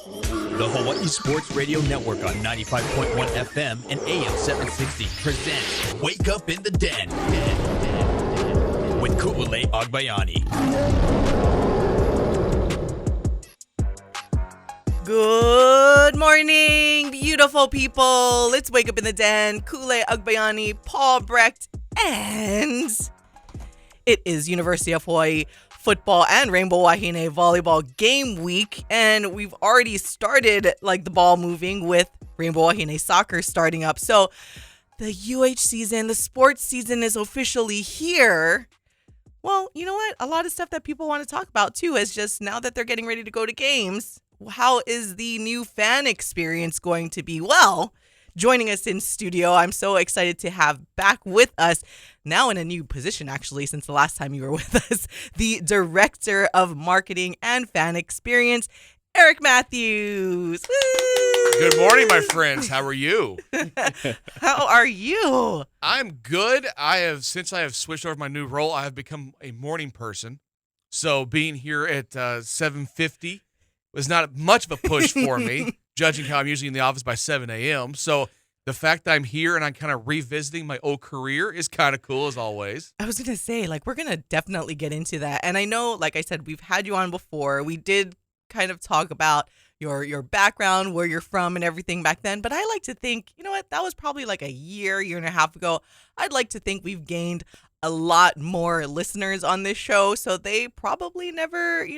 The Hawai'i Sports Radio Network on 95.1 FM and AM 760 presents Wake Up in the Den with Ku'ule Agbayani. Good morning, beautiful people. Let's wake up in the den. Ku'ule Agbayani, Paul Brecht, and it is University of Hawaii football and Rainbow Wahine volleyball game week, and we've already started the ball moving with Rainbow Wahine soccer starting up. So the UH season, the sports season is officially here. Well, you know what? A lot of stuff that people want to talk about too is just now that they're getting ready to go to games. How is the new fan experience going to be? Well, joining us in studio, I'm so excited to have back with us, now in a new position actually since the last time you were with us, the Director of Marketing and Fan Experience, Eric Mathews. Woo! Good morning, my friends. How are you? How are you? I'm good. Since I have switched over my new role, I have become a morning person. So being here at 7:50 was not much of a push for me, judging how I'm usually in the office by 7 a.m. So the fact that I'm here and I'm kind of revisiting my old career is kind of cool, as always. I was going to say, we're going to definitely get into that. And I know, like I said, we've had you on before. We did kind of talk about your background, where you're from and everything back then. But I like to think, you know what, that was probably a year and a half ago. I'd like to think we've gained a lot more listeners on this show. So they probably never,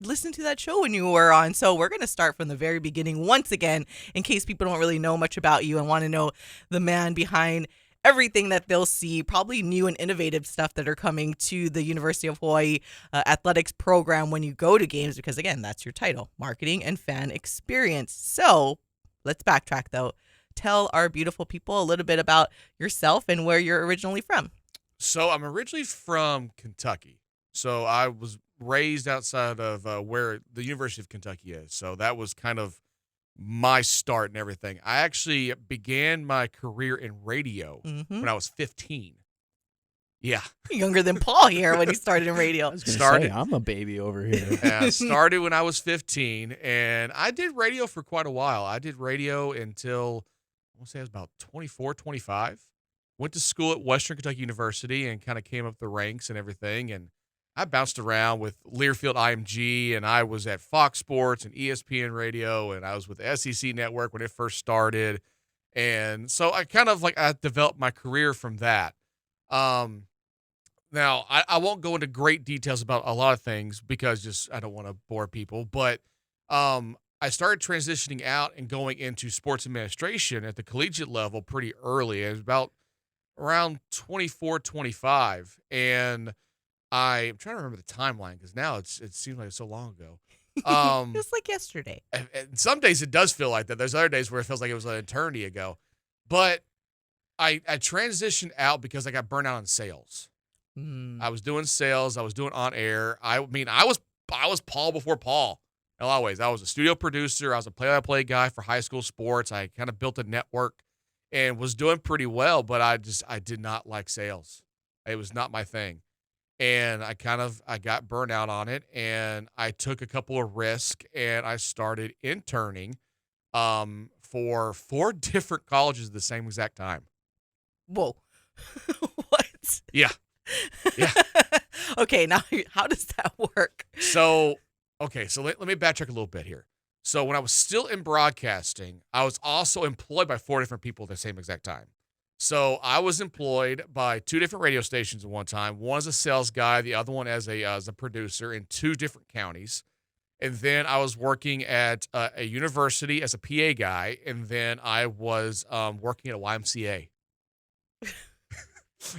listen to that show when you were on. So we're going to start from the very beginning once again, in case people don't really know much about you and want to know the man behind everything that they'll see, probably new and innovative stuff that are coming to the University of Hawaii athletics program when you go to games, because again, that's your title, Marketing and Fan Experience. So let's backtrack though. Tell our beautiful people a little bit about yourself and where you're originally from. So I'm originally from Kentucky. So I was raised outside of where the University of Kentucky is. So that was kind of my start and everything. I actually began my career in radio when I was 15. Yeah. Younger than Paul here when he started in radio. I was gonna say, I'm a baby over here. Yeah, started when I was 15, and I did radio for quite a while. I did radio until, I want to say I was about 24, 25. Went to school at Western Kentucky University and kind of came up the ranks and everything, and I bounced around with Learfield IMG, and I was at Fox Sports and ESPN Radio, and I was with the SEC Network when it first started. And so I kind of I developed my career from that. Now, I won't go into great details about a lot of things because I don't want to bore people, but I started transitioning out and going into sports administration at the collegiate level pretty early. It was about around 24, 25, and I'm trying to remember the timeline because now it seems like it's so long ago. Just like yesterday. And some days it does feel like that. There's other days where it feels like it was an eternity ago. But I transitioned out because I got burnt out on sales. I was doing sales. I was doing on air. I was Paul before Paul in a lot of ways. I was a studio producer. I was a play-by-play guy for high school sports. I kind of built a network and was doing pretty well, but I did not like sales. It was not my thing. And I got burnt out on it, and I took a couple of risks, and I started interning for 4 different colleges at the same exact time. Whoa. What? Yeah. Okay, now how does that work? So let me backtrack a little bit here. So when I was still in broadcasting, I was also employed by 4 different people at the same exact time. So I was employed by 2 different radio stations at one time. One as a sales guy, the other one as a producer in 2 different counties. And then I was working at a university as a PA guy, and then I was working at a YMCA.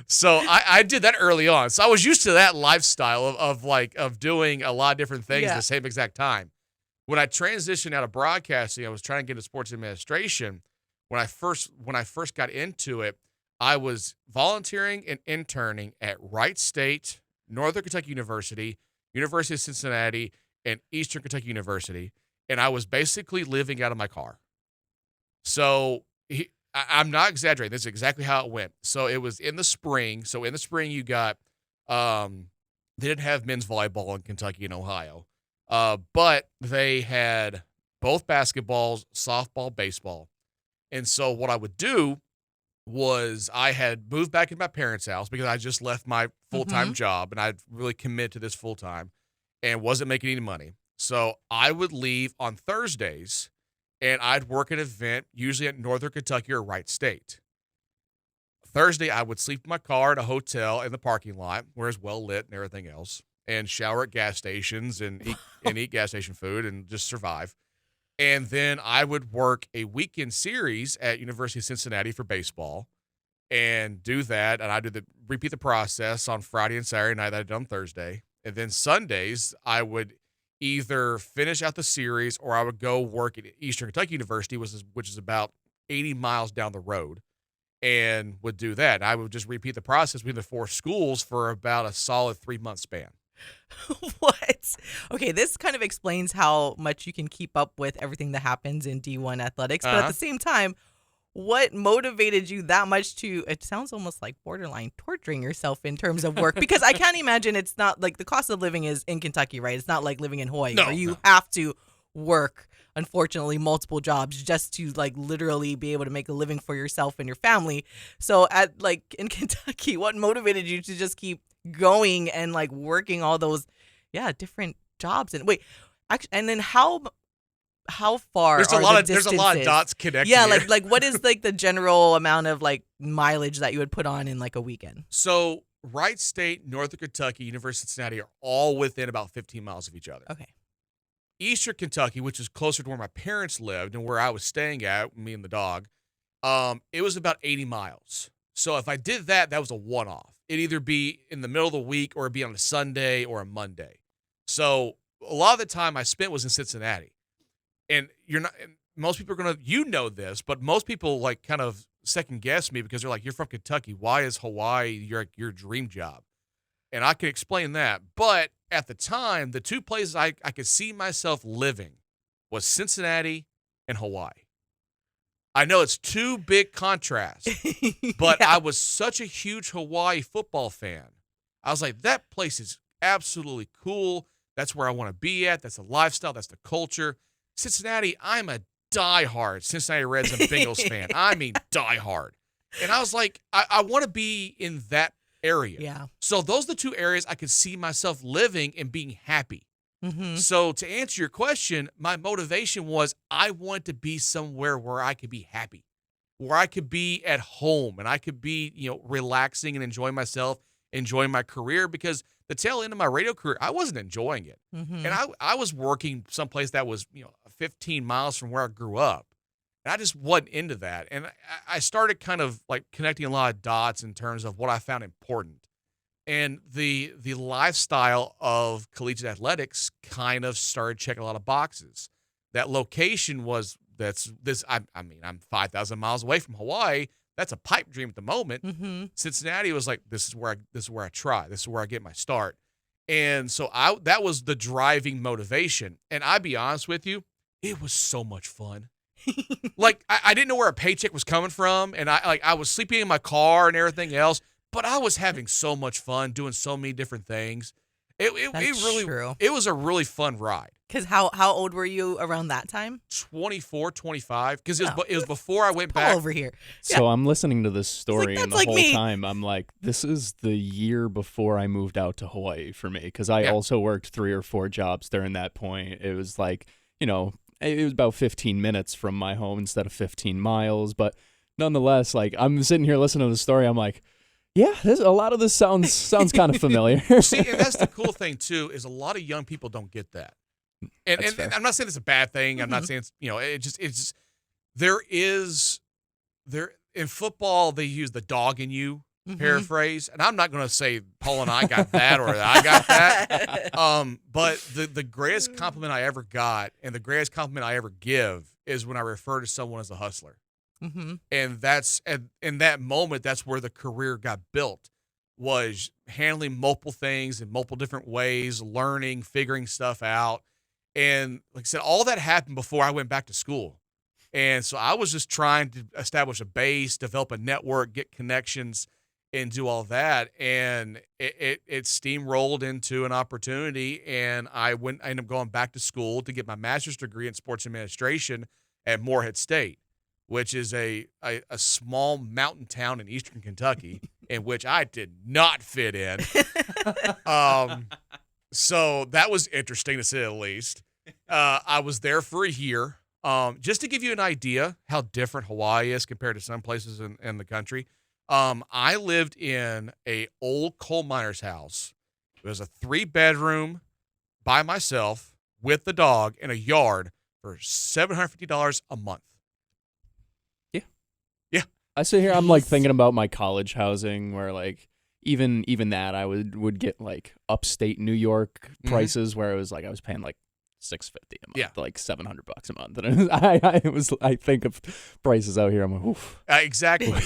So I did that early on. So I was used to that lifestyle of doing a lot of different things at the same exact time. When I transitioned out of broadcasting, I was trying to get into sports administration. When I first got into it, I was volunteering and interning at Wright State, Northern Kentucky University, University of Cincinnati, and Eastern Kentucky University, and I was basically living out of my car. So I'm not exaggerating. This is exactly how it went. So it was in the spring. So in the spring, you got they didn't have men's volleyball in Kentucky and Ohio, but they had both basketballs, softball, baseball. And so what I would do was I had moved back into my parents' house because I just left my full-time job and I'd really committed to this full-time and wasn't making any money. So I would leave on Thursdays and I'd work an event, usually at Northern Kentucky or Wright State. Thursday, I would sleep in my car at a hotel in the parking lot where it's well lit and everything else, and shower at gas stations and eat gas station food and just survive. And then I would work a weekend series at University of Cincinnati for baseball and do that. And I did repeat the process on Friday and Saturday night that I did on Thursday. And then Sundays, I would either finish out the series or I would go work at Eastern Kentucky University, which is about 80 miles down the road, and would do that. I would just repeat the process between the 4 schools for about a solid 3-month span. What? Okay, this kind of explains how much you can keep up with everything that happens in D1 athletics. But at the same time, what motivated you that much to, it sounds almost like borderline torturing yourself in terms of work? Because I can't imagine, it's not like the cost of living is in Kentucky, right? It's not like living in Hawaii where you have to work, unfortunately, multiple jobs just to like literally be able to make a living for yourself and your family. So in Kentucky, what motivated you to just keep going and like working all those different jobs? And wait, actually, and then how far there's a lot of dots connected. Yeah, like what is like the general amount of like mileage that you would put on in like a weekend? So Wright State, Northern Kentucky, University of Cincinnati are all within about 15 miles of each other. Okay. Eastern Kentucky, which is closer to where my parents lived and where I was staying at, me and the dog, it was about 80 miles. So if I did that, that was a one-off. It'd either be in the middle of the week or it'd be on a Sunday or a Monday. So a lot of the time I spent was in Cincinnati. And most people are going to, this, but most people like kind of second guess me because they're like, you're from Kentucky. Why is Hawaii your dream job? And I can explain that. But at the time, the 2 places I could see myself living was Cincinnati and Hawaii. I know it's 2 big contrasts, but I was such a huge Hawaii football fan. I was like, that place is absolutely cool. That's where I want to be at. That's the lifestyle. That's the culture. Cincinnati, I'm a diehard Cincinnati Reds and Bengals fan. I mean, diehard. And I was like, I want to be in that area. Yeah. So those are the 2 areas I could see myself living and being happy. Mm-hmm. So to answer your question, my motivation was I wanted to be somewhere where I could be happy, where I could be at home and I could be, relaxing and enjoying myself, enjoying my career, because the tail end of my radio career, I wasn't enjoying it. Mm-hmm. And I was working someplace that was, 15 miles from where I grew up. And I just wasn't into that. And I started kind of like connecting a lot of dots in terms of what I found important. And the lifestyle of collegiate athletics kind of started checking a lot of boxes. That location I'm 5,000 miles away from Hawaii. That's a pipe dream at the moment. Mm-hmm. Cincinnati was like, this is where I try. This is where I get my start. And so that was the driving motivation. And I'd be honest with you, it was so much fun. Like I didn't know where a paycheck was coming from, and I was sleeping in my car and everything else, but I was having so much fun doing so many different things. It really true. It was a really fun ride. Because how old were you around that time? 24, 25, because it was before I went back over here. So I'm listening to this story, like, and the that's like whole me. time I'm like, this is the year before I moved out to Hawaii for me, because I also worked 3 or 4 jobs during that point. It was like, it was about 15 minutes from my home instead of 15 miles. But nonetheless, like I'm sitting here listening to the story, I'm like, yeah, a lot of this sounds kind of familiar. See, and that's the cool thing too, is a lot of young people don't get that. And I'm not saying it's a bad thing. I'm not saying it's just there in football they use the dog in you paraphrase, and I'm not going to say Paul and I got that or I got that. But the greatest compliment I ever got and the greatest compliment I ever give is when I refer to someone as a hustler. Mm-hmm. And that's in that moment, that's where the career got built, was handling multiple things in multiple different ways, learning, figuring stuff out. And like I said, all that happened before I went back to school. And so I was just trying to establish a base, develop a network, get connections. and do all that. And it steamrolled into an opportunity. And I ended up going back to school to get my master's degree in sports administration at Morehead State, which is a small mountain town in eastern Kentucky, in which I did not fit in. So that was interesting, to say the least. I was there for a year. Just to give you an idea how different Hawaii is compared to some places in the country, I lived in a old coal miner's house. It was a 3-bedroom by myself with the dog in a yard for $750 a month. Yeah. I sit here, I'm like thinking about my college housing where like even that I would get like upstate New York prices where it was like I was paying like $650 a month, like $700 a month. And I think of prices out here. I'm like, oof. Exactly.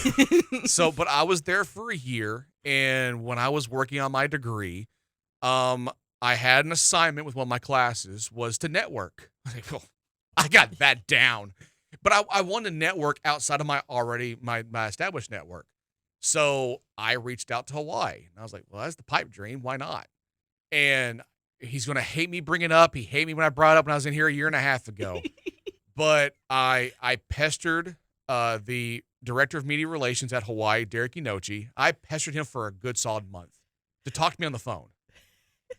But I was there for a year, and when I was working on my degree, I had an assignment with one of my classes was to network. I got that down, but I wanted to network outside of my established network. So I reached out to Hawaii, and I was like, well, that's the pipe dream. Why not? And he's going to hate me bringing it up. He hated me when I brought it up when I was in here a year and a half ago. But I pestered the director of media relations at Hawaii, Derek Inochi. I pestered him for a good solid month to talk to me on the phone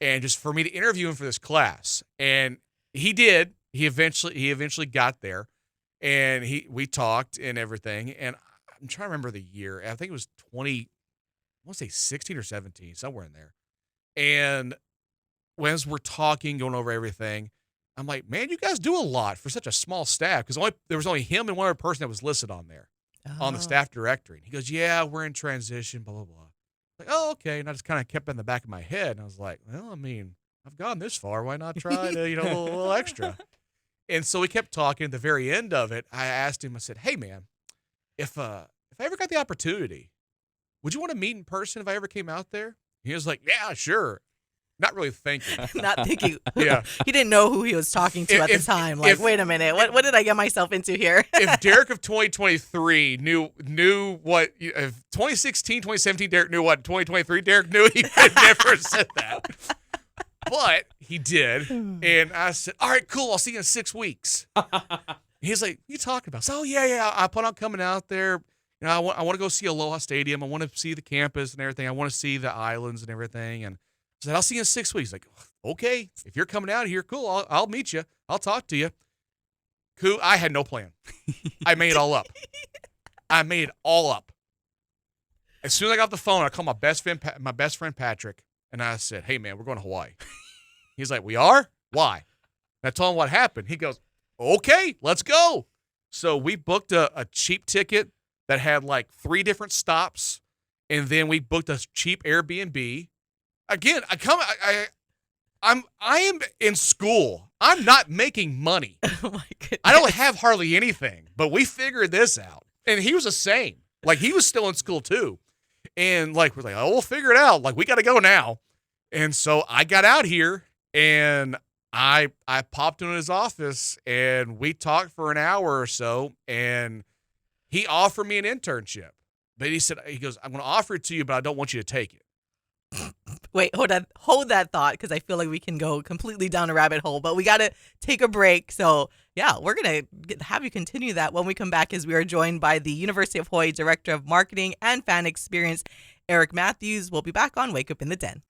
and just for me to interview him for this class. And he did. He eventually got there, and we talked and everything. And I'm trying to remember the year. I think it was 16 or 17, somewhere in there. And as we're talking, going over everything, I'm like, man, you guys do a lot for such a small staff, because there was only him and one other person that was listed on there on the staff directory. And he goes, yeah, we're in transition, blah, blah, blah. Like, oh, okay. And I just kind of kept it in the back of my head. And I was like, well, I mean, I've gone this far. Why not try to, a little extra? And so we kept talking. At the very end of it, I asked him, I said, hey, man, if I ever got the opportunity, would you want to meet in person if I ever came out there? He was like, yeah, sure. Not really thinking. Not thinking. Yeah. He didn't know who he was talking to at the time. Like, wait a minute. What did I get myself into here? If Derek of 2023 knew what, if 2016, 2017 Derek knew what 2023 Derek knew, he would never said that. But he did. And I said, all right, cool. I'll see you in 6 weeks. He's like, what are you talking about? So, yeah. I plan on coming out there. I want to go see Aloha Stadium. I want to see the campus and everything. I want to see the islands and everything. And I said, I'll see you in 6 weeks. Like, okay, if you're coming out here, cool. I'll meet you. I'll talk to you. Cool. I had no plan. I made it all up. As soon as I got off the phone, I called my best friend Patrick, and I said, hey, man, we're going to Hawaii. He's like, we are? Why? And I told him what happened. He goes, okay, let's go. So we booked a cheap ticket that had like 3 different stops, and then we booked a cheap Airbnb. Again, I am in school. I'm not making money. Oh my goodness. I don't have hardly anything, but we figured this out. And he was the same. Like, he was still in school too. And like, we're like, oh, we'll figure it out. Like, we got to go now. And so I got out here, and I popped into his office, and we talked for an hour or so, and he offered me an internship. But he goes, I'm going to offer it to you, but I don't want you to take it. Wait, hold that thought, because I feel like we can go completely down a rabbit hole, but we got to take a break. So yeah, we're going to have you continue that when we come back, as we are joined by the University of Hawaii Director of Marketing and Fan Experience, Eric Mathews. We'll be back on Wake Up in the Den.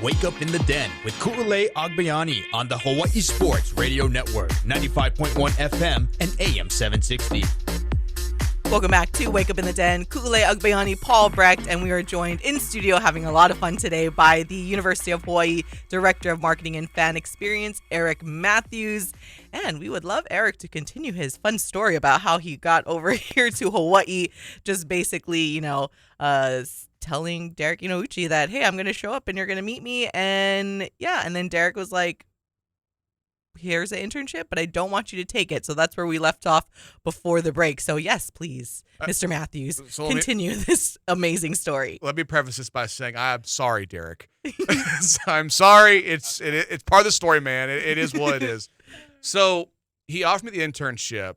Wake Up in the Den with Ku'ulei Agbayani on the Hawai'i Sports Radio Network, 95.1 FM and AM 760. Welcome back to Wake Up in the Den. Ku'ulei Agbayani, Paul Brecht, and we are joined in studio having a lot of fun today by the University of Hawaii Director of Marketing and Fan Experience, Eric Mathews. And we would love Eric to continue his fun story about how he got over here to Hawaii, just basically, telling Derek Inochi that, hey, I'm going to show up and you're going to meet me. And yeah, and then Derek was like, here's an internship, but I don't want you to take it. So that's where we left off before the break. So yes, please, Mr. Matthews, continue this amazing story. Let me preface this by saying I'm sorry, Derek. I'm sorry. It's part of the story, man. It is what it is. So he offered me the internship,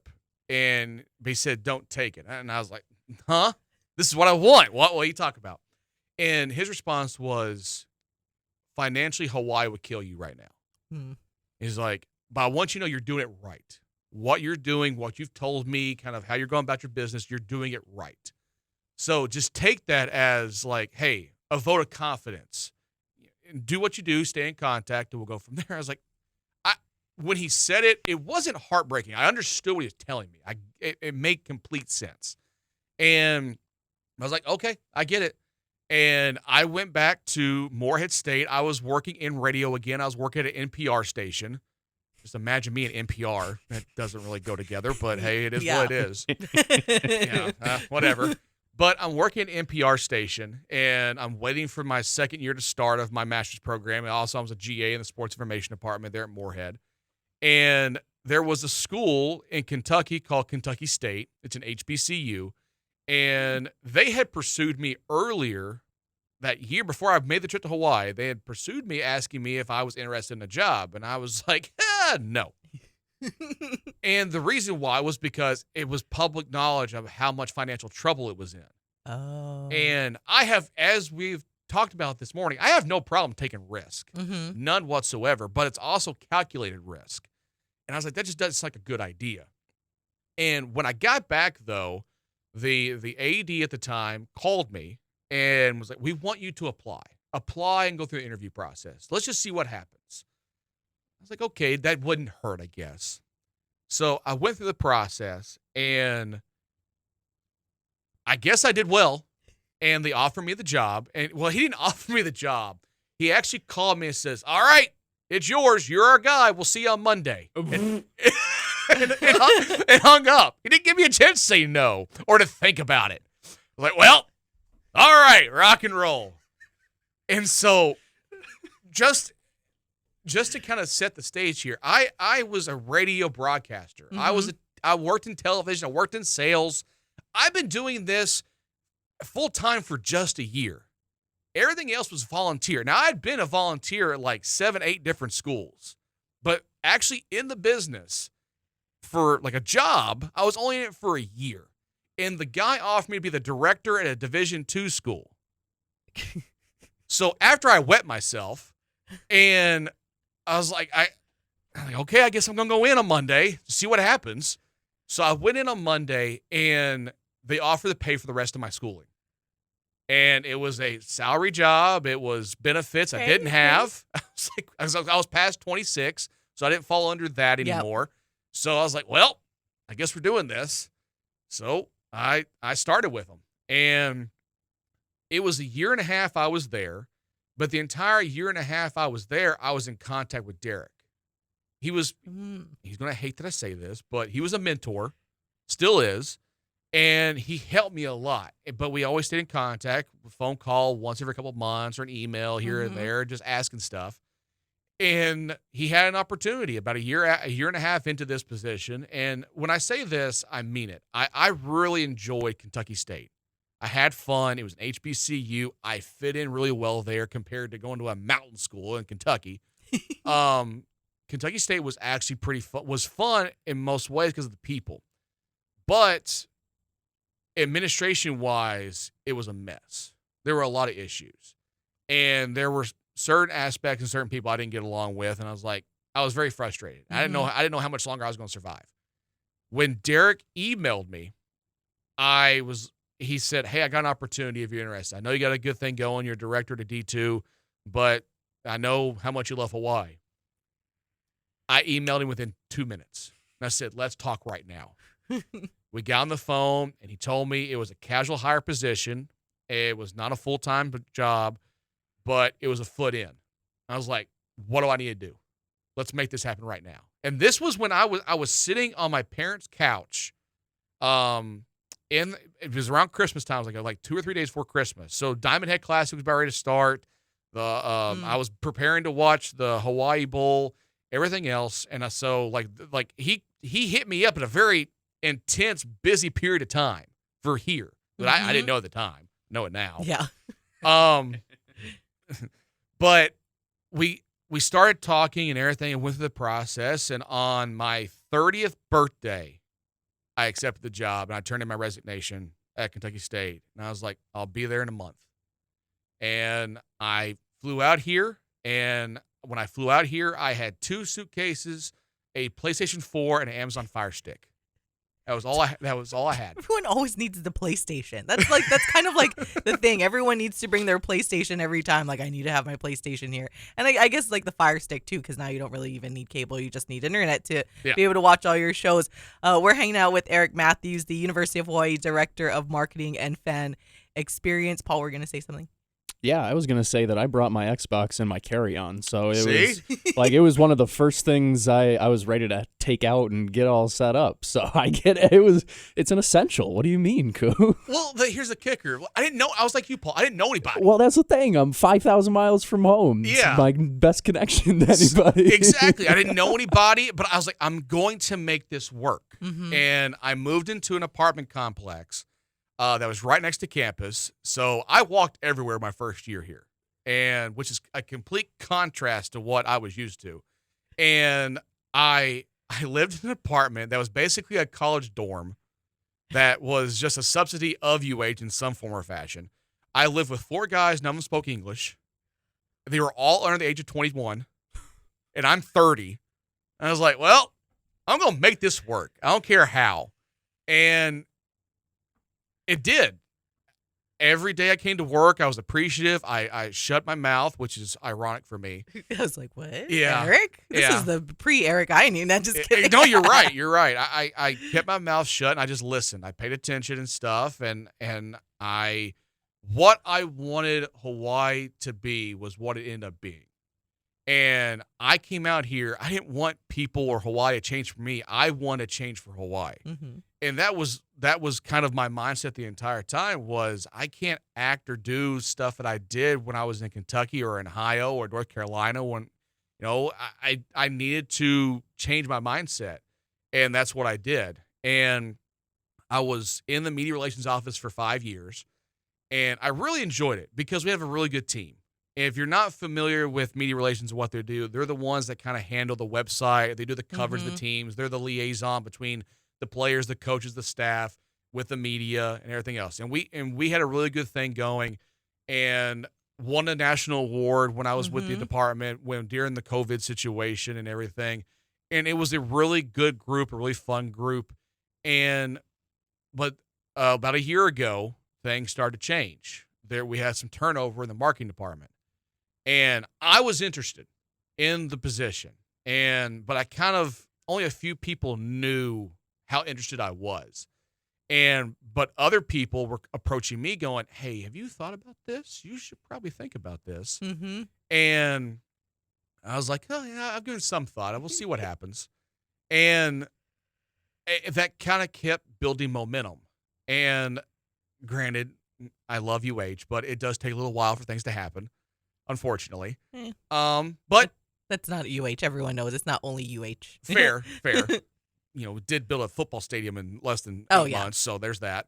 and he said, don't take it. And I was like, huh? This is what I want. What are you talking about? And his response was, financially, Hawaii would kill you right now. He's like, but I want you to know you're doing it right. What you're doing, what you've told me, kind of how you're going about your business, you're doing it right. So just take that as like, hey, a vote of confidence. Do what you do, stay in contact, and we'll go from there. I was like, when he said it, it wasn't heartbreaking. I understood what he was telling me. It made complete sense. And I was like, okay, I get it. And I went back to Morehead State. I was working in radio again. I was working at an NPR station. Just imagine me and NPR. That doesn't really go together, but hey, it is what it is. Whatever. But I'm working at an NPR station, and I'm waiting for my second year to start of my master's program. And also, I was a GA in the sports information department there at Morehead. And there was a school in Kentucky called Kentucky State. It's an HBCU. And they had pursued me earlier that year before I made the trip to Hawaii. They had pursued me asking me if I was interested in a job. And I was like, no. And the reason why was because it was public knowledge of how much financial trouble it was in. Oh. And I have, as we've talked about this morning, I have no problem taking risk. None whatsoever. But it's also calculated risk. And I was like, that just doesn't like a good idea. And when I got back, though, the AD at the time called me and was like, we want you to apply and go through the interview process. Let's just see what happens. I was like, okay, that wouldn't hurt, I guess. So I went through the process, and I guess I did well, and they offered me the job. And well, he didn't offer me the job. He actually called me and says, all right, it's yours. You're our guy. We'll see you on Monday. And hung up. He didn't give me a chance to say no or to think about it. I was like, well, all right, rock and roll. And so just to kind of set the stage here, I was a radio broadcaster. I worked in television. I worked in sales. I've been doing this full-time for just a year. Everything else was volunteer. Now, I'd been a volunteer at like 7, 8 different schools, but actually in the business for like a job, I was only in it for a year. And the guy offered me to be the director at a Division II school. So after I wet myself, and I was like, okay, I guess I'm going to go in on Monday to see what happens. So I went in on Monday, and they offered to pay for the rest of my schooling. And it was a salary job. It was benefits I didn't have. I was past 26, so I didn't fall under that anymore. Yep. So I was like, well, I guess we're doing this. So I started with them. And it was a year and a half I was there. But the entire year and a half I was there, I was in contact with Derek. He's going to hate that I say this, but he was a mentor, still is. And he helped me a lot, but we always stayed in contact, phone call once every couple of months or an email here and there, just asking stuff. And he had an opportunity about a year and a half into this position. And when I say this, I mean it. I really enjoyed Kentucky State. I had fun. It was an HBCU. I fit in really well there compared to going to a mountain school in Kentucky. Kentucky State was actually was fun in most ways because of the people. But administration-wise, it was a mess. There were a lot of issues. And there were certain aspects and certain people I didn't get along with, and I was very frustrated. I didn't know how much longer I was going to survive. When Derek emailed me, he said, hey, I got an opportunity if you're interested. I know you got a good thing going. You're a director to D2, but I know how much you love Hawaii. I emailed him within 2 minutes. And I said, let's talk right now. We got on the phone, and he told me it was a casual hire position. It was not a full-time job, but it was a foot in. I was like, what do I need to do? Let's make this happen right now. And this was when I was sitting on my parents' couch. It was around Christmas time. It was like 2 or 3 days before Christmas. So Diamond Head Classic was about ready to start. I was preparing to watch the Hawaii Bowl, everything else. And so like he hit me up at a very intense, busy period of time for here that I didn't know at the time. Know it now. Yeah. But we started talking and everything and went through the process. And on my 30th birthday, I accepted the job and I turned in my resignation at Kentucky State. And I was like, I'll be there in a month. And I flew out here. And when I flew out here, I had 2 suitcases, a PlayStation 4, and an Amazon Fire Stick. That was all I had. Everyone always needs the PlayStation. That's kind of like the thing. Everyone needs to bring their PlayStation every time. Like, I need to have my PlayStation here. And I guess like the Fire Stick too, because now you don't really even need cable. You just need internet to be able to watch all your shows. We're hanging out with Eric Mathews, the University of Hawaii Director of Marketing and Fan Experience. Paul, we're going to say something. Yeah, I was going to say that I brought my Xbox in my carry-on, so it was like it was one of the first things I was ready to take out and get all set up. So I get it. It's an essential. What do you mean, Koo? Well, here's the kicker. I didn't know. I was like you, Paul. I didn't know anybody. Well, that's the thing. I'm 5,000 miles from home. Yeah. It's my best connection to anybody. Exactly. I didn't know anybody, but I was like, I'm going to make this work. Mm-hmm. And I moved into an apartment complex that was right next to campus. So I walked everywhere my first year here, and which is a complete contrast to what I was used to. And I lived in an apartment that was basically a college dorm that was just a subsidy of UH in some form or fashion. I lived with 4 guys, none of them spoke English. They were all under the age of 21, and I'm 30. And I was like, well, I'm going to make this work. I don't care how. And it did. Every day I came to work, I was appreciative. I shut my mouth, which is ironic for me. I was like, what? Yeah. Eric? This is the pre-Eric I need. Not just kidding. No, you're right. You're right. I kept my mouth shut and I just listened. I paid attention and stuff. And what I wanted Hawaii to be was what it ended up being. And I came out here. I didn't want people or Hawaii to change for me. I wanted to change for Hawaii. Mm-hmm. And that was kind of my mindset the entire time was I can't act or do stuff that I did when I was in Kentucky or in Ohio or North Carolina when, I needed to change my mindset. And that's what I did. And I was in the media relations office for 5 years. And I really enjoyed it because we have a really good team. And if you're not familiar with media relations and what they do, they're the ones that kind of handle the website. They do the coverage of the teams. They're the liaison between the players, the coaches, the staff, with the media and everything else. And we had a really good thing going and won a national award when I was with the department during the COVID situation and everything. And it was a really good group, a really fun group. But about a year ago, things started to change. We had some turnover in the marketing department. And I was interested in the position. But I kind of, only a few people knew how interested I was. But other people were approaching me going, hey, have you thought about this? You should probably think about this. Mm-hmm. And I was like, oh, yeah, I've given some thought. We'll see what happens. And that kind of kept building momentum. And granted, I love UH, but it does take a little while for things to happen, unfortunately. But that's not UH. Everyone knows it's not only UH. Fair. We did build a football stadium in less than 8 months, so there's that.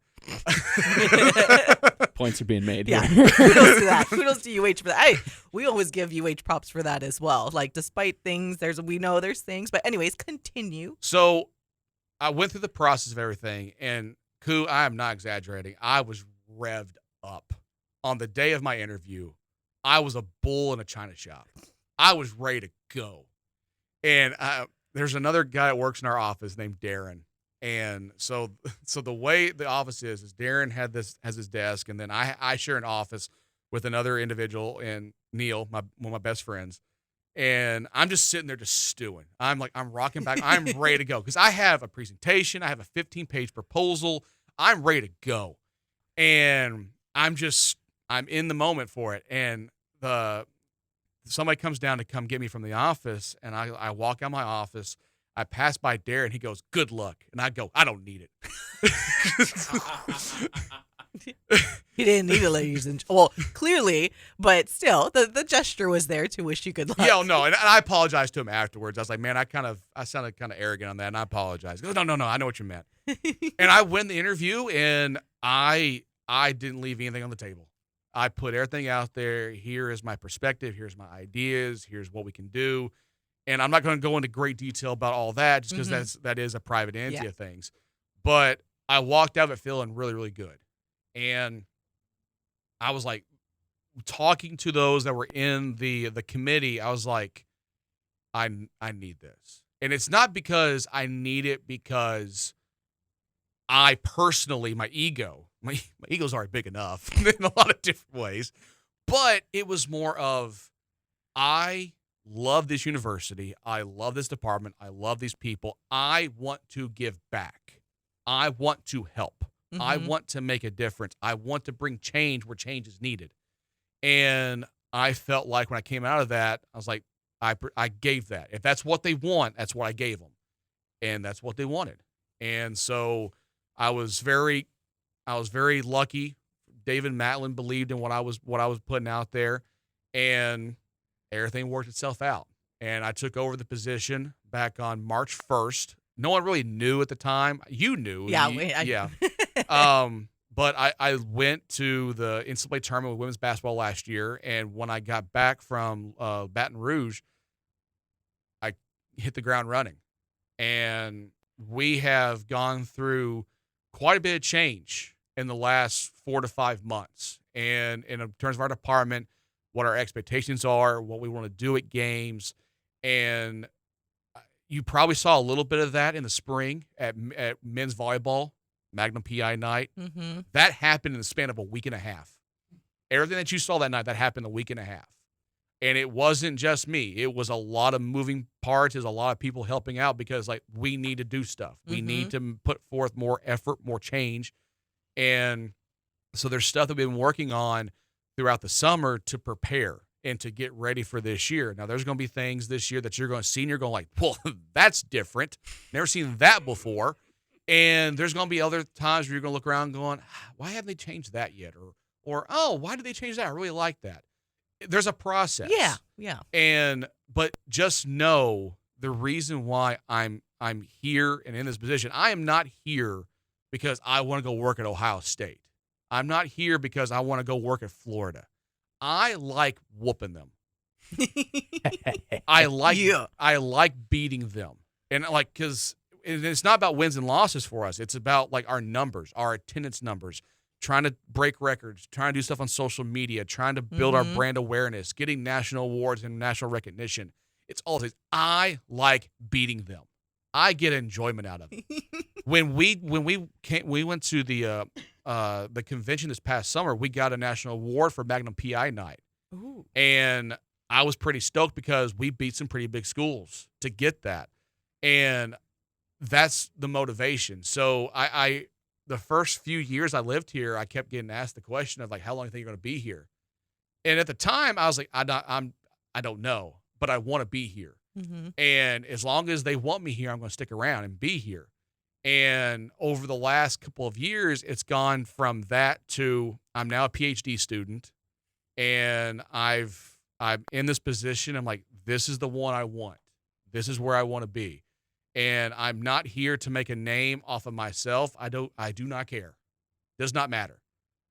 Points are being made. Yeah, here. kudos to that. Kudos to UH for that. We always give UH props for that as well. Like, despite things, we know there's things, but anyways, continue. So I went through the process of everything, and Koo, I am not exaggerating. I was revved up on the day of my interview. I was a bull in a china shop. I was ready to go, and there's another guy that works in our office named Darren. And so the way the office is Darren has his desk, and then I share an office with another individual, and Neil, one of my best friends. And I'm just sitting there just stewing. I'm rocking back. I'm ready to go because I have a presentation. I have a 15-page proposal. I'm ready to go. And I'm in the moment for it. And somebody comes down to come get me from the office, and I walk out my office. I pass by Darren. He goes, good luck. And I go, I don't need it. He didn't need a ladies and well, clearly, but still, the gesture was there to wish you good luck. Yeah, no, and I apologized to him afterwards. I was like, man, I sounded kind of arrogant on that, and I apologize. He goes, no, I know what you meant. And I went in the interview, and I didn't leave anything on the table. I put everything out there. Here is my perspective. Here's my ideas. Here's what we can do. And I'm not going to go into great detail about all that just because that is a private entity of things. But I walked out of it feeling really, really good. And I was like, talking to those that were in the committee, I was like, I need this. And it's not because I need it because I personally, my ego's already big enough in a lot of different ways. But it was more of, I love this university. I love this department. I love these people. I want to give back. I want to help. I want to make a difference. I want to bring change where change is needed. And I felt like when I came out of that, I was like, I gave that. If that's what they want, that's what I gave them. And that's what they wanted. And so I was very lucky. David Matlin believed in what I was putting out there, and everything worked itself out. And I took over the position back on March 1st. No one really knew at the time. You knew. Yeah. But I went to the NCAA tournament with women's basketball last year, and when I got back from Baton Rouge, I hit the ground running. And we have gone through quite a bit of change in the last 4 to 5 months. And in terms of our department, what our expectations are, what we want to do at games. And you probably saw a little bit of that in the spring at men's volleyball, Magnum PI night. That happened in the span of a week and a half. Everything that you saw that night, that happened a week and a half. And it wasn't just me. It was a lot of moving parts. There's a lot of people helping out because, like, we need to do stuff. We need to put forth more effort, more change. And so there's stuff that we've been working on throughout the summer to prepare and to get ready for this year. Now, there's going to be things this year that you're going to see and you're going like, well, that's different. Never seen that before. And there's going to be other times where you're going to look around going, why haven't they changed that yet? Or oh, why did they change that? I really like that. There's a process. Yeah. But just know the reason why I'm here and in this position. I am not here because I want to go work at Ohio State. I'm not here because I want to go work at Florida. I like whooping them. I like beating them. And like, because it's not about wins and losses for us. It's about like our numbers, our attendance numbers, trying to break records, trying to do stuff on social media, trying to build our brand awareness, getting national awards and national recognition. It's all things. I like beating them. I get enjoyment out of it. When we went to the convention this past summer, we got a national award for Magnum PI night. Ooh. And I was pretty stoked because we beat some pretty big schools to get that. And that's the motivation. So I the first few years I lived here, I kept getting asked the question of like, how long do you think you're going to be here? And at the time I was like, I don't know, but I want to be here. And as long as they want me here, I'm going to stick around and be here. And over the last couple of years, it's gone from that to I'm now a PhD student, and I'm in this position. I'm like, this is the one I want. This is where I want to be. And I'm not here to make a name off of myself. I do not care. Does not matter.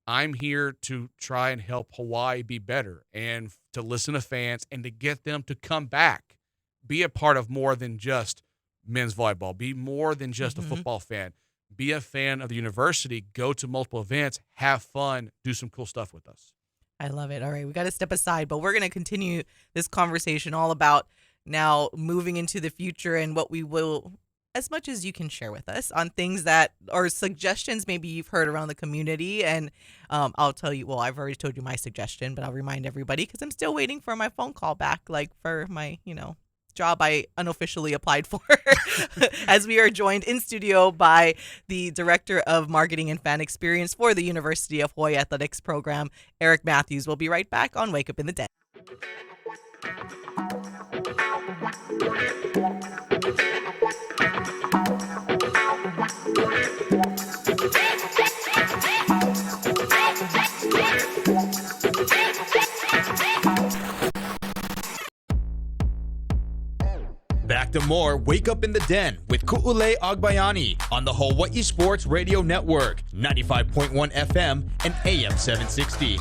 I'm here to try and help Hawaii be better and to listen to fans and to get them to come back, be a part of more than just men's volleyball, be more than just a football fan, be a fan of the university, go to multiple events, have fun, do some cool stuff with us. I love it. All right, we got to step aside, but we're going to continue this conversation all about now moving into the future and what we will, as much as you can share with us on things that are suggestions maybe you've heard around the community. And I'll tell you, well, I've already told you my suggestion, but I'll remind everybody because I'm still waiting for my phone call back, like for my, job I unofficially applied for. As we are joined in studio by the Director of Marketing and Fan Experience for the University of Hawaii Athletics Program, Eric Mathews. We'll be right back on Wake Up in the Den. back to more Wake Up in the Den with Ku'ulei Agbayani on the Hawai'i Sports Radio Network, 95.1 FM and AM 760.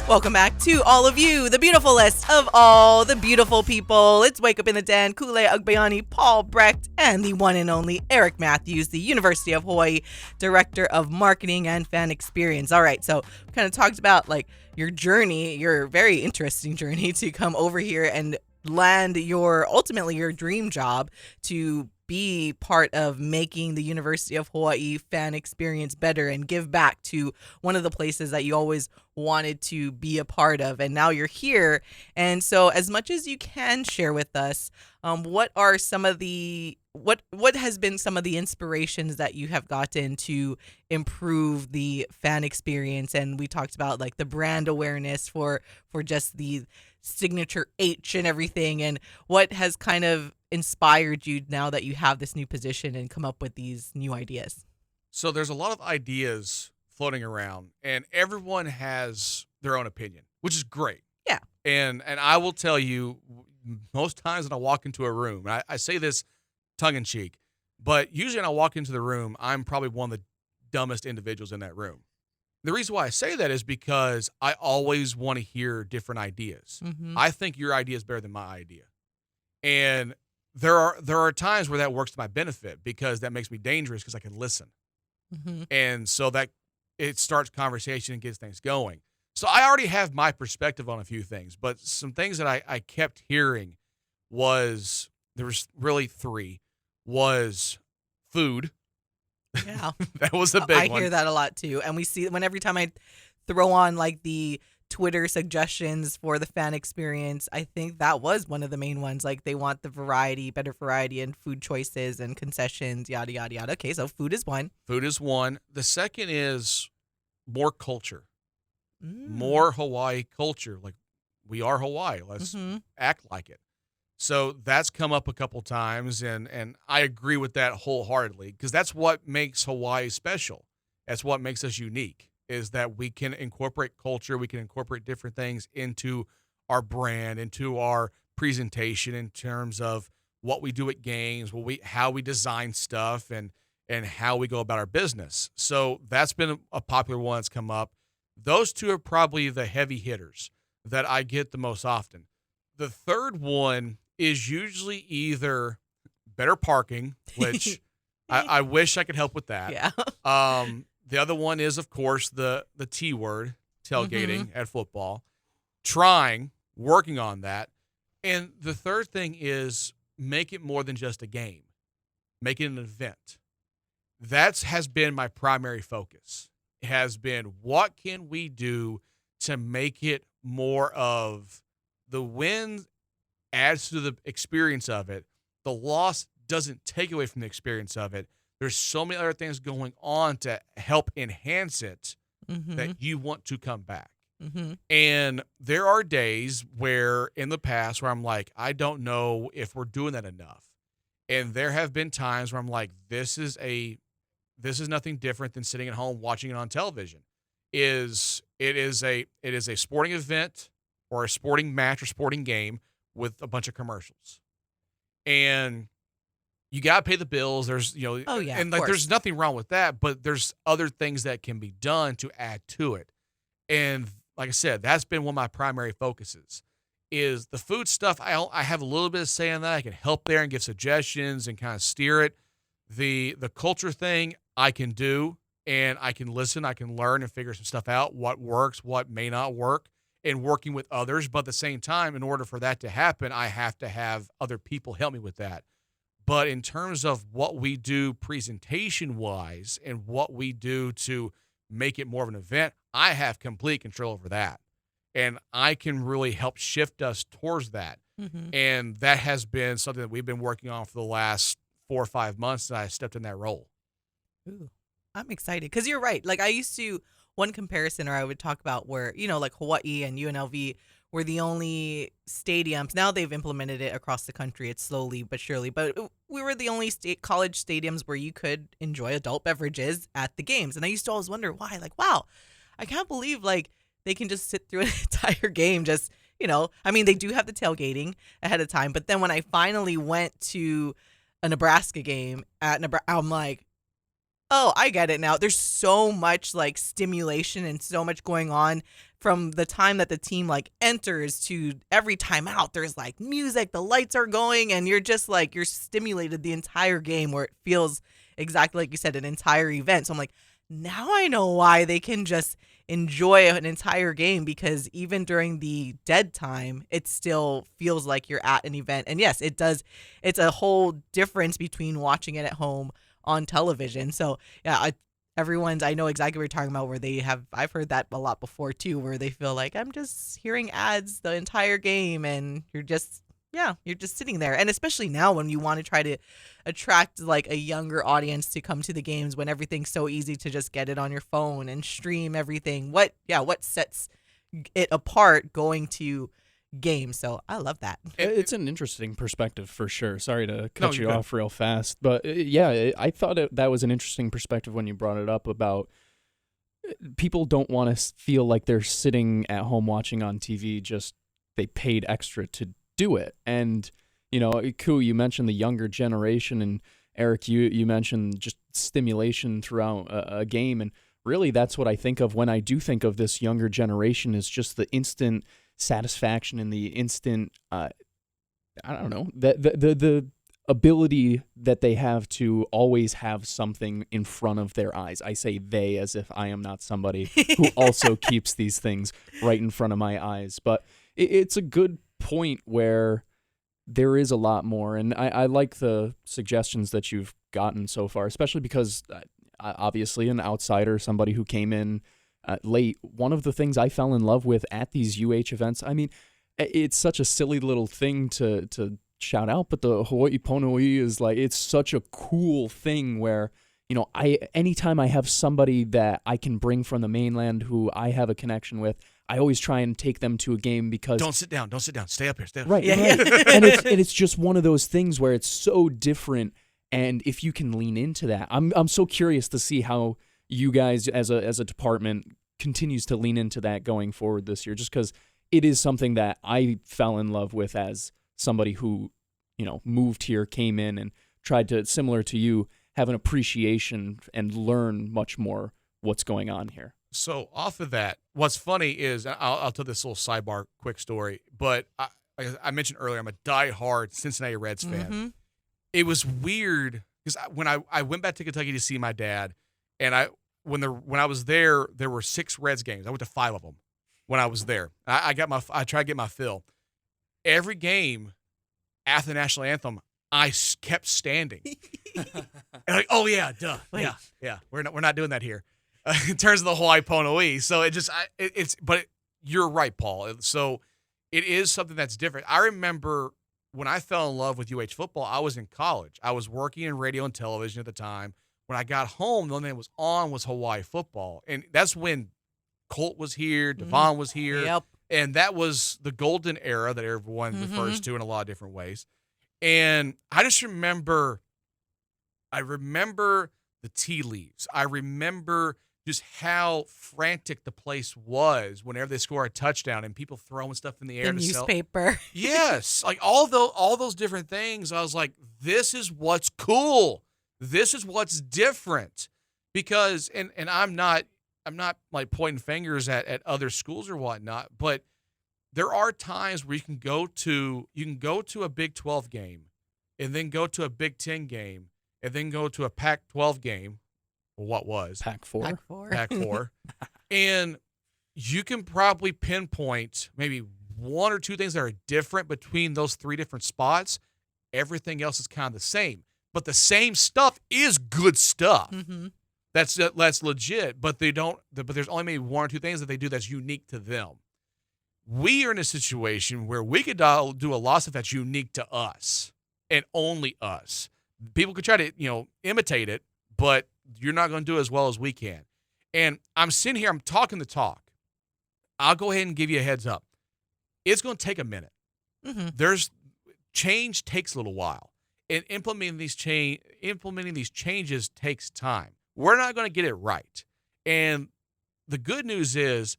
Welcome back to all of you, the beautifulest of all the beautiful people. It's Wake Up in the Den, Ku'ulei Agbayani, Paul Brecht, and the one and only Eric Mathews, the University of Hawaii Director of Marketing and Fan Experience. All right, so we kind of talked about like your journey, your very interesting journey to come over here and land ultimately your dream job to be part of making the University of Hawaii fan experience better and give back to one of the places that you always wanted to be a part of. And now you're here. And so as much as you can share with us, what are some of the what has been some of the inspirations that you have gotten to improve the fan experience? And we talked about like the brand awareness for just the signature H and everything, and what has kind of inspired you now that you have this new position and come up with these new ideas? So there's a lot of ideas floating around, and everyone has their own opinion, which is great. Yeah. And I will tell you, most times when I walk into a room, and I say this tongue-in-cheek, but usually when I walk into the room, I'm probably one of the dumbest individuals in that room. The reason why I say that is because I always want to hear different ideas. Mm-hmm. I think your idea is better than my idea. And there are times where that works to my benefit because that makes me dangerous because I can listen. Mm-hmm. And so that it starts conversation and gets things going. So I already have my perspective on a few things, but some things that I kept hearing was, there was really three, was food. Yeah. That was a big one. I hear that a lot too. And we see every time I throw on like the Twitter suggestions for the fan experience, I think that was one of the main ones. Like they want the variety, better variety in food choices and concessions, yada, yada, yada. Okay, so food is one. Food is one. The second is more culture, more Hawaii culture. Like we are Hawaii. Let's act like it. So that's come up a couple times, and I agree with that wholeheartedly because that's what makes Hawaii special. That's what makes us unique, is that we can incorporate culture, we can incorporate different things into our brand, into our presentation in terms of what we do at games, how we design stuff, and how we go about our business. So that's been a popular one that's come up. Those two are probably the heavy hitters that I get the most often. The third one is usually either better parking, which I wish I could help with that. Yeah. The other one is, of course, the T word, tailgating at football. Working on that. And the third thing is make it more than just a game. Make it an event. That has been my primary focus. It has been, what can we do to make it more of the win adds to the experience of it. The loss doesn't take away from the experience of it. There's so many other things going on to help enhance it that you want to come back. And there are days where in the past where I'm like, I don't know if we're doing that enough. And there have been times where I'm like, this is nothing different than sitting at home watching it on television. It is a sporting event or a sporting match or sporting game with a bunch of commercials. And you got to pay the bills. There's, and like, there's nothing wrong with that, but there's other things that can be done to add to it. And like I said, that's been one of my primary focuses is the food stuff. I have a little bit of say in that. I can help there and give suggestions and kind of steer it. The culture thing I can do, and I can listen, I can learn and figure some stuff out, what works, what may not work, and working with others. But at the same time, in order for that to happen, I have to have other people help me with that. But in terms of what we do presentation-wise and what we do to make it more of an event, I have complete control over that. And I can really help shift us towards that. And that has been something that we've been working on for the last 4 or 5 months that I stepped in that role. Ooh, I'm excited because you're right. Like I used to, one comparison, or I would talk about where, like Hawaii and UNLV were the only stadiums. Now they've implemented it across the country. It's slowly but surely. But we were the only college stadiums where you could enjoy adult beverages at the games. And I used to always wonder why. Like, wow, I can't believe like they can just sit through an entire game just, I mean, they do have the tailgating ahead of time, but then when I finally went to a Nebraska game at Nebraska, I'm like, oh, I get it now. There's so much like stimulation and so much going on from the time that the team like enters to every time out. There's like music, the lights are going, and you're just like, you're stimulated the entire game where it feels exactly like you said, an entire event. So I'm like, now I know why they can just enjoy an entire game, because even during the dead time, it still feels like you're at an event. And yes, it does. It's a whole difference between watching it at home on television. So yeah, I know exactly what you're talking about, where I've heard that a lot before too, where they feel like I'm just hearing ads the entire game, and you're just sitting there. And especially now when you want to try to attract like a younger audience to come to the games, when everything's so easy to just get it on your phone and stream everything. What sets it apart going to games? So I love that. It's an interesting perspective for sure. Sorry to cut you good. off real fast, but I thought that was an interesting perspective when you brought it up about people don't want to feel like they're sitting at home watching on TV, just they paid extra to do it. And Ku, you mentioned the younger generation, and Eric, you mentioned just stimulation throughout a game, and really that's what I think of when I do think of this younger generation, is just the instant satisfaction and the instant I don't know, the ability that they have to always have something in front of their eyes. I say they as if I am not somebody who also keeps these things right in front of my eyes, but it's a good point where there is a lot more, and I like the suggestions that you've gotten so far, especially because obviously an outsider, somebody who came in late, one of the things I fell in love with at these UH events, I mean, it's such a silly little thing to shout out, but the Hawai'i Pono'i is like, it's such a cool thing where, anytime I have somebody that I can bring from the mainland who I have a connection with, I always try and take them to a game because... Don't sit down. Stay up here. Right. And it's just one of those things where it's so different, and if you can lean into that, I'm so curious to see how you guys as a department continues to lean into that going forward this year, just because it is something that I fell in love with as somebody who, moved here, came in, and tried to, similar to you, have an appreciation and learn much more what's going on here. So off of that, what's funny is, I'll tell this little sidebar quick story, but I mentioned earlier, I'm a diehard Cincinnati Reds fan. Mm-hmm. It was weird because when I went back to Kentucky to see my dad, and when I was there were 6 Reds games. I went to 5 of them when I was there. I tried to get my fill. Every game after the national anthem, I kept standing. And like, oh yeah, duh, Wait. yeah. We're not doing that here. In terms of the Hawai'i Pono'i. So you're right, Paul. So it is something that's different. I remember when I fell in love with UH football, I was in college. I was working in radio and television at the time. When I got home, the only thing that was on was Hawaii football. And that's when Colt was here, Devon was here. Yep. And that was the golden era that everyone refers to in a lot of different ways. And I just remember the tea leaves. I remember just how frantic the place was whenever they score a touchdown and people throwing stuff in the air. The to newspaper. Yes, like all those different things. I was like, this is what's cool. This is what's different. Because and I'm not like pointing fingers at other schools or whatnot, but there are times where you can go to a Big 12 game, and then go to a Big 10 game, and then go to a Pac-12 game. Well, what was Pac-4? Pac-4. And you can probably pinpoint maybe 1 or 2 things that are different between those 3 different spots. Everything else is kind of the same. But the same stuff is good stuff. Mm-hmm. That's legit, but there's only maybe 1 or 2 things that they do that's unique to them. We are in a situation where we could do a lot of stuff that's unique to us and only us. People could try to, imitate it, but you're not going to do as well as we can. And I'm sitting here, I'm talking the talk. I'll go ahead and give you a heads up. It's going to take a minute. Mm-hmm. Change takes a little while. And implementing these changes takes time. We're not going to get it right. And the good news is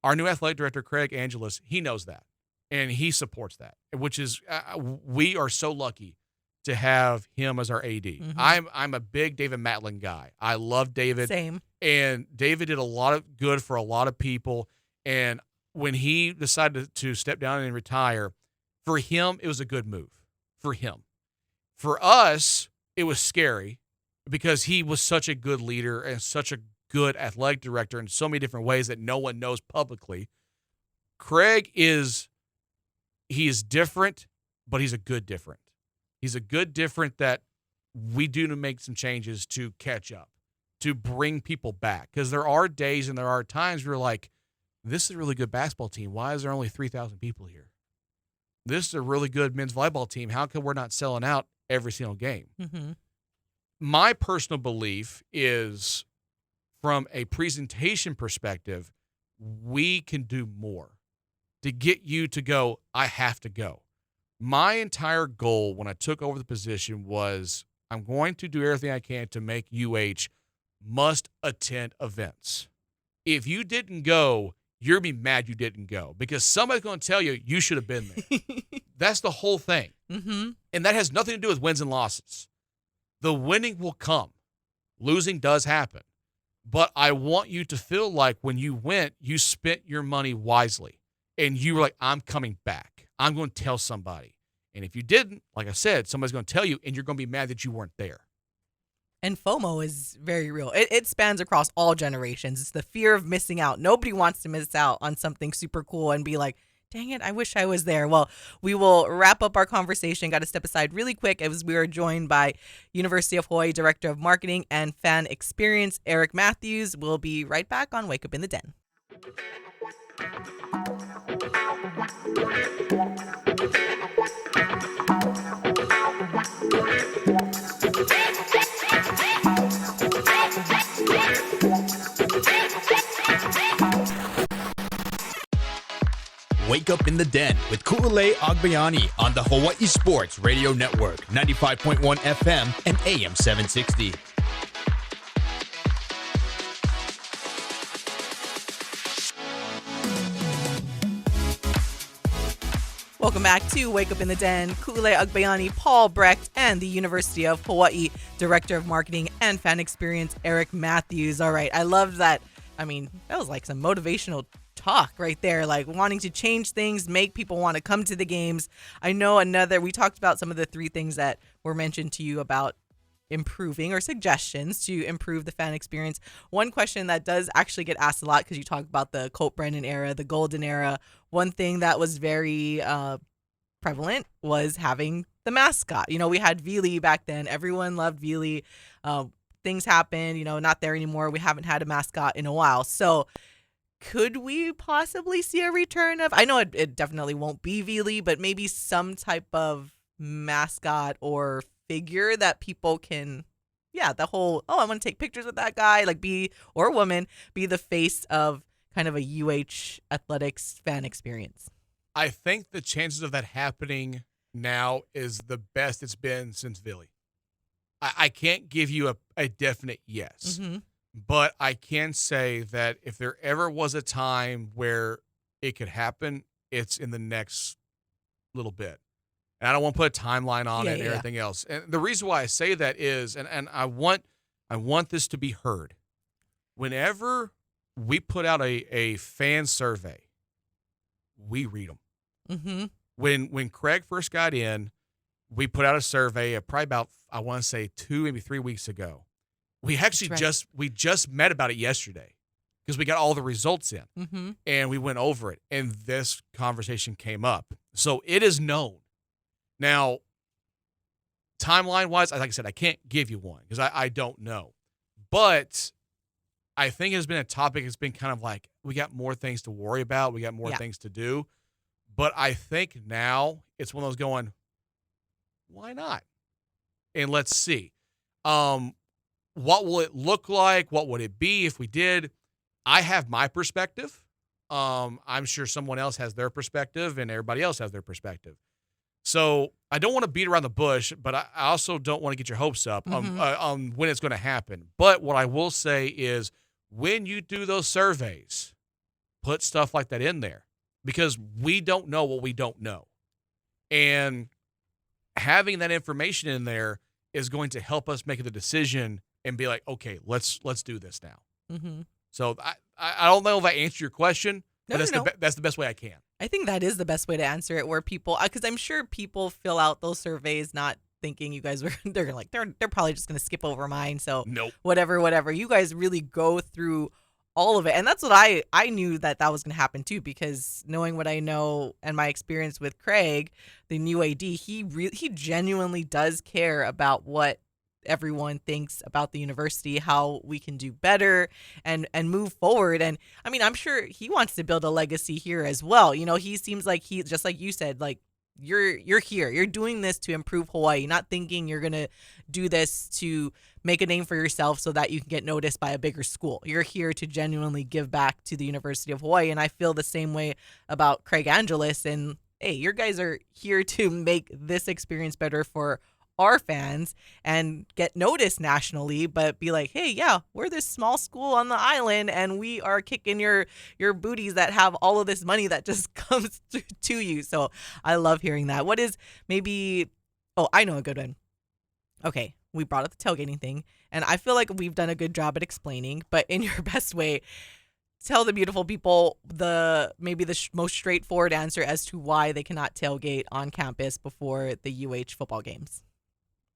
our new athletic director, Craig Angelis, he knows that. and he supports that, which is we are so lucky to have him as our AD. I'm a big David Matlin guy. I love David. Same. And David did a lot of good for a lot of people. And when he decided to step down and retire, for him, it was a good move for him. For us, it was scary because he was such a good leader and such a good athletic director in so many different ways that no one knows publicly. Craig is different, but he's a good different. He's a good different that we do to make some changes to catch up, to bring people back. Because there are days and there are times where you're like, this is a really good basketball team. Why is there only 3,000 people here? This is a really good men's volleyball team. How come we're not selling out every single game? My personal belief is, from a presentation perspective, we can do more to get you to go, I have to go. My entire goal when I took over the position was I'm going to do everything I can to make UH must attend events. If you didn't go, you're going to be mad you didn't go because somebody's going to tell you you should have been there. That's the whole thing. And that has nothing to do with wins and losses. The winning will come. Losing does happen. But I want you to feel like when you went, you spent your money wisely. And you were like, I'm coming back. I'm going to tell somebody. And if you didn't, like I said, somebody's going to tell you, and you're going to be mad that you weren't there. And FOMO is very real. It spans across all generations. It's the fear of missing out. Nobody wants to miss out on something super cool and be like, dang it, I wish I was there. Well, we will wrap up our conversation. Got to step aside really quick as we are joined by University of Hawaii Director of Marketing and Fan Experience, Eric Mathews. We'll be right back on Wake Up in the Den. Wake Up in the Den with Ku'ulei Agbayani on the Hawai'i Sports Radio Network, 95.1 FM and AM 760. Welcome back to Wake Up in the Den. Ku'ulei Agbayani, Paul Brecht, and the University of Hawaii Director of Marketing and Fan Experience, Eric Mathews. All right, I love that. I mean, that was like some motivational talk right there, like wanting to change things, make people want to come to the games. I know we talked about some of the 3 things that were mentioned to you about improving or suggestions to improve the fan experience. One question that does actually get asked a lot, because you talk about the Colt Brennan era, the golden era. One thing that was very prevalent was having the mascot. You know, we had Vili back then. Everyone loved Vili. Things happened, not there anymore. We haven't had a mascot in a while. So could we possibly see a return of, I know it definitely won't be Vili, but maybe some type of mascot or figure that people can, the whole, I want to take pictures with that guy, like or woman, be the face of kind of a UH athletics fan experience. I think the chances of that happening now is the best it's been since Vili. I can't give you a definite yes. But I can say that if there ever was a time where it could happen, it's in the next little bit. And I don't want to put a timeline on it and everything else. And the reason why I say that is, and I want this to be heard. Whenever we put out a fan survey, we read them. When Craig first got in, we put out a survey probably about, I want to say 2, maybe 3 weeks ago. We actually just met about it yesterday because we got all the results in and we went over it, and this conversation came up. So it is known. Now, timeline-wise, like I said, I can't give you one because I don't know. But I think it has been a topic that's been kind of like, we got more things to worry about. We got more things to do. But I think now it's one of those going, why not? And let's see. What will it look like? What would it be if we did? I have my perspective. I'm sure someone else has their perspective, and everybody else has their perspective. So I don't want to beat around the bush, but I also don't want to get your hopes up on when it's going to happen. But what I will say is, when you do those surveys, put stuff like that in there. because we don't know what we don't know. And having that information in there is going to help us make the decision and be like, okay, let's do this now. Mm-hmm. So I don't know if I answered your question, but that's the best way I can. I think that is the best way to answer it, where people, because I'm sure people fill out those surveys not thinking you guys were, they're probably just going to skip over mine. So Nope. whatever. You guys really go through all of it. And that's what I knew that was going to happen too, because knowing what I know and my experience with Craig, the new AD, he genuinely does care about what everyone thinks about the university, how we can do better and move forward. And I mean, I'm sure he wants to build a legacy here as well. You know, he seems like he, just like you said, like you're here, you're doing this to improve Hawaii, not thinking you're going to do this to make a name for yourself so that you can get noticed by a bigger school. You're here to genuinely give back to the University of Hawaii. And I feel the same way about Craig Angeles. And hey, your guys are here to make this experience better for our fans and get noticed nationally, but be like, hey, yeah, we're this small school on the island and we are kicking your booties that have all of this money that just comes to you. So I love hearing that. What is maybe, I know a good one. Okay, we brought up the tailgating thing, and I feel like we've done a good job at explaining, but in your best way, tell the beautiful people the most straightforward answer as to why they cannot tailgate on campus before the UH football games.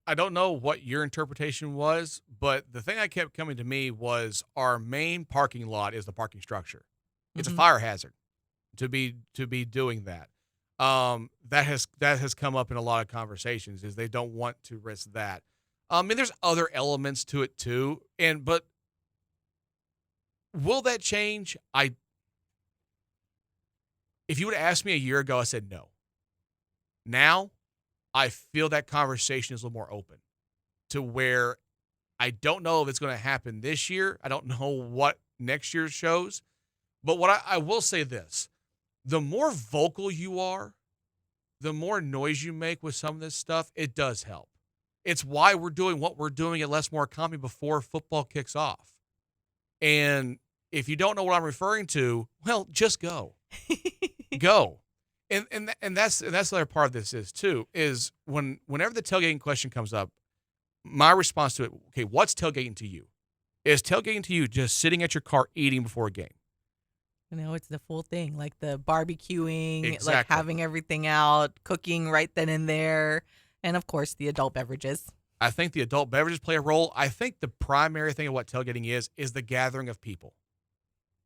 I don't know what your interpretation was, but the thing that kept coming to me was our main parking lot is the parking structure. It's a fire hazard to be doing that. That has come up in a lot of conversations, is they don't want to risk that. And there's other elements to it too. But will that change? If you would have asked me a year ago, I said no. Now, I feel that conversation is a little more open to where I don't know if it's going to happen this year. I don't know what next year shows. But what I will say this, the more vocal you are, the more noise you make with some of this stuff, it does help. It's why we're doing what we're doing at Less More Economy before football kicks off. And if you don't know what I'm referring to, well, just go. Go. And that's the other part of this is too, is whenever the tailgating question comes up, my response to it, okay, what's tailgating to you? Is tailgating to you just sitting at your car eating before a game? You know, it's the full thing, like the barbecuing, Exactly. like having everything out, cooking right then and there, and of course the adult beverages. I think the adult beverages play a role. I think the primary thing of what tailgating is the gathering of people.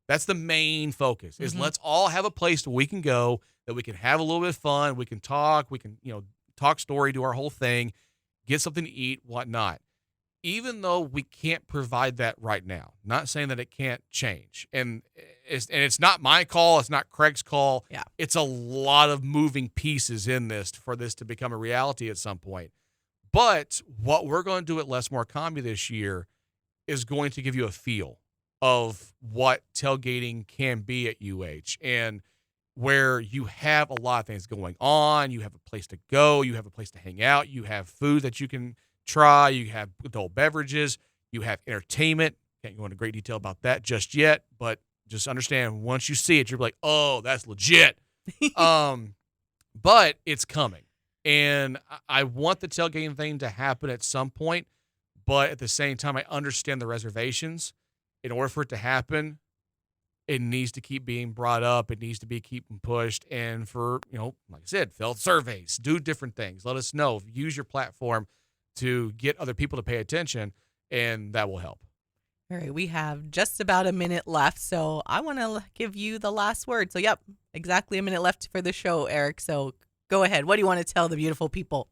That's the main focus, is let's all have a place where we can go, that we can have a little bit of fun, we can talk, we can, talk story, do our whole thing, get something to eat, whatnot. Even though we can't provide that right now, not saying that it can't change. And it's not my call, it's not Craig's call. Yeah. It's a lot of moving pieces in this for this to become a reality at some point. But what we're going to do at Less More Economy this year is going to give you a feel of what tailgating can be at UH, and where you have a lot of things going on. You have a place to go. You have a place to hang out. You have food that you can try. You have adult beverages. You have entertainment. Can't go into great detail about that just yet, but just understand once you see it, you're like, oh, that's legit. But it's coming. And I want the tailgating thing to happen at some point, but at the same time, I understand the reservations. In order for it to happen, it needs to keep being brought up. It needs to be keeping pushed. And for, like I said, fill out surveys, do different things. Let us know. Use your platform to get other people to pay attention, and that will help. All right, we have just about a minute left, so I want to give you the last word. So, yep, exactly a minute left for the show, Eric. So go ahead. What do you want to tell the beautiful people?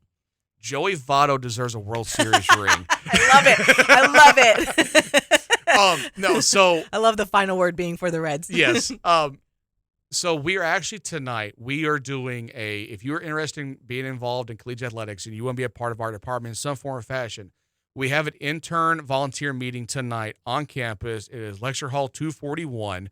Joey Votto deserves a World Series ring. I love it. No, so I love the final word being for the Reds. Yes. So we are actually tonight, we are doing if you're interested in being involved in collegiate athletics and you want to be a part of our department in some form or fashion, we have an intern volunteer meeting tonight on campus. It is Lecture Hall 241.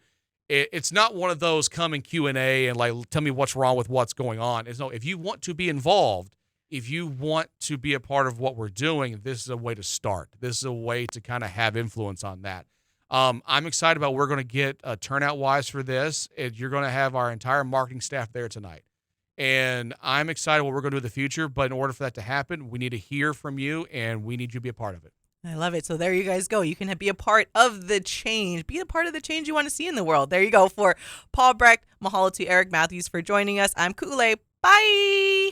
It's not one of those come and Q&A and like tell me what's wrong with what's going on. It's no, if you want to be involved, if you want to be a part of what we're doing, this is a way to start. This is a way to kind of have influence on that. I'm excited about what we're going to get turnout-wise for this. You're going to have our entire marketing staff there tonight. And I'm excited what we're going to do in the future, but in order for that to happen, we need to hear from you, and we need you to be a part of it. I love it. So there you guys go. You can be a part of the change. Be a part of the change you want to see in the world. There you go. For Paul Brecht, mahalo to Eric Mathews for joining us. I'm Kule. Bye.